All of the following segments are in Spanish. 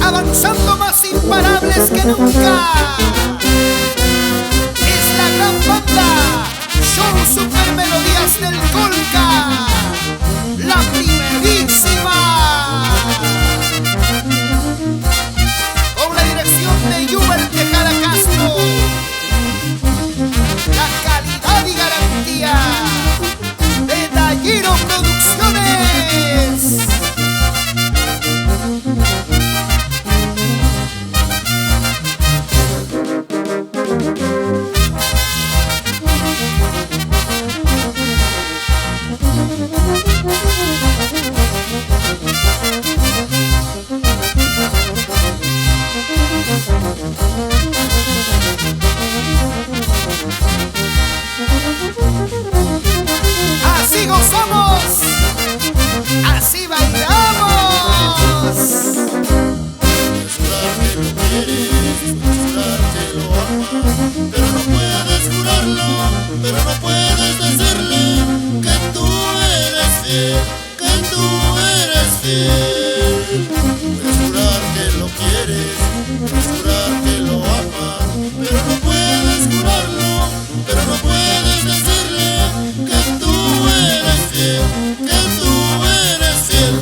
Avanzando más imparables que nunca, es la gran banda Show Super Melodías del Colca, la primerísima, con la dirección de Yuber Tejada Castro, la calidad y garantía de Talliro Producciones. Así gozamos, así bailamos. Jurar que lo quieres, jurar que lo amas, pero no puedes jurarlo, pero no puedes decirle que tú eres fiel, que tú eres fiel. Es jurar que lo quieres, es jurar que lo amas, pero no puedes jurarlo, pero no puedes decirle que tú eres fiel, que tú eres fiel.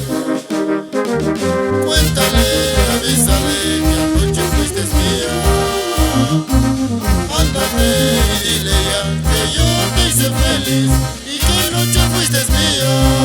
Cuéntale, avísale que anoche fuiste mía. Ándate y dile ya que yo te hice feliz y que anoche fuiste mía.